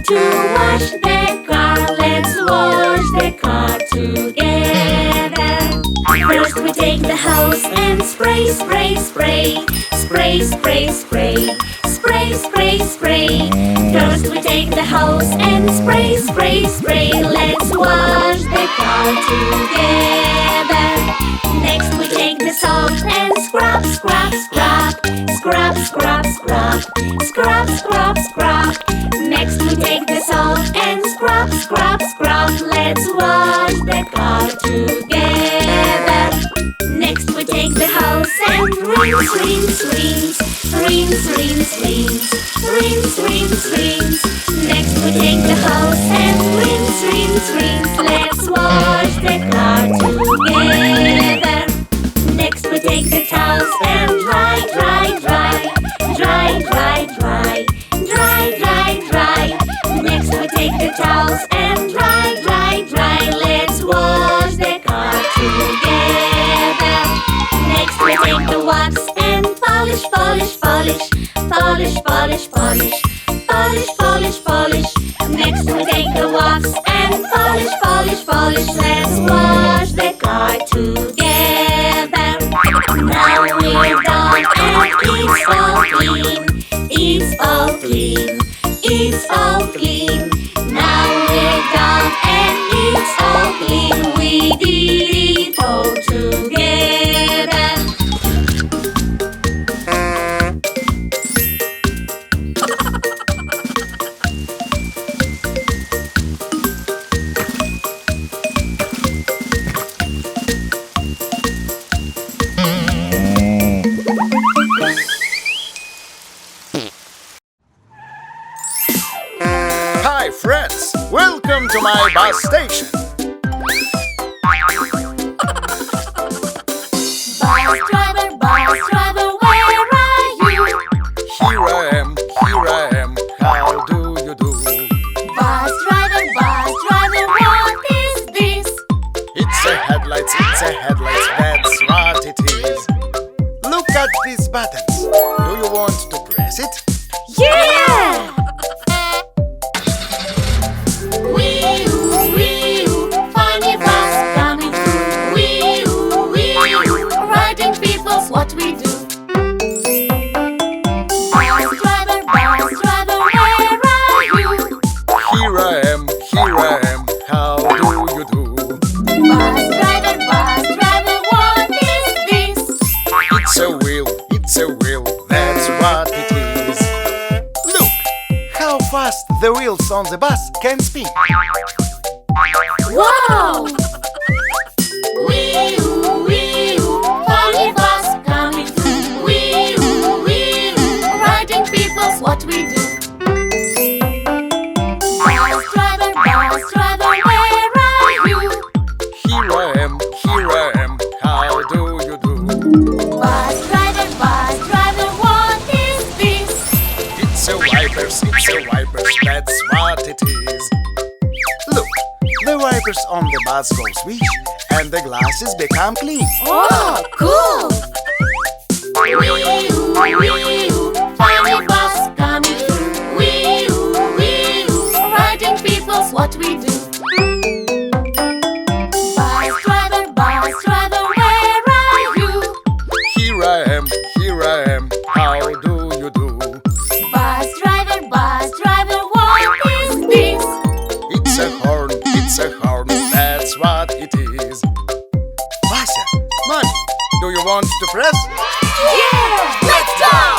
to wash the car. Let's wash the car together. First we take the hose and spray, spray, spray. Spray, spray, spray. Spray, spray, spray. First we take the hose and spray, spray, spray. Let's wash the car together. Next we take the salt and scrub, scrub, scrub. Scrub, scrub, scrub. Scrub, scrub, scrub. Next we take the salt and scrub, scrub, scrub. Let's wash the car together. Next we take the hose and rinse, rinse, rinse. Rinse, rinse, rinse. Rinse, rinse, rinse. Next we take the hose and rinse, rinse, rinse. Let's wash the car together. Next we take the towels and dry, dry, dry. Dry, dry, dry. Dry, dry, dry. Next we take the towels and dry, dry, dry. Let's wash the car together. Next we take the wax and polish, polish, polish. Polish, polish, polish. Polish, polish, polish. Next we take the wax and polish, polish, polish. Let's wash the car together. Now we're done and it's all clean. It's all clean. It's all clean. Now we're done and it's all clean. We did it all together. Hi friends, welcome to my bus station. Bus driver, where are you? Here I am, how do you do? Bus driver, what is this? It's a headlights, that's what it is. Look at these buttons. Do you want to press it? Yeah! Wee-oo, funny bus coming through. Wee-oo, riding people's what we do. Bus driver, where are you? Here I am, how do you do? Bus driver, what is this? It's a wheel, that's what it is. Look, how fast the wheels on the bus can spin. Wow! Wee-oo, funny bus coming through. Wee-oo, riding people's what we do. Bus driver, where are you? Here I am, how do you do? Bus driver, what is this? It's a wipers, that's what it is. Look, the wipers on the bus go swish and the glasses become clean. Oh, cool! Wee-oo, funny bus coming through. Wee-oo, riding people's what we do. Bus driver, where are you? Here I am, how do you do? Bus driver, what is this? It's a horn, that's what it is. Vася, Mommy, do you want to press? Yeah! Let's go!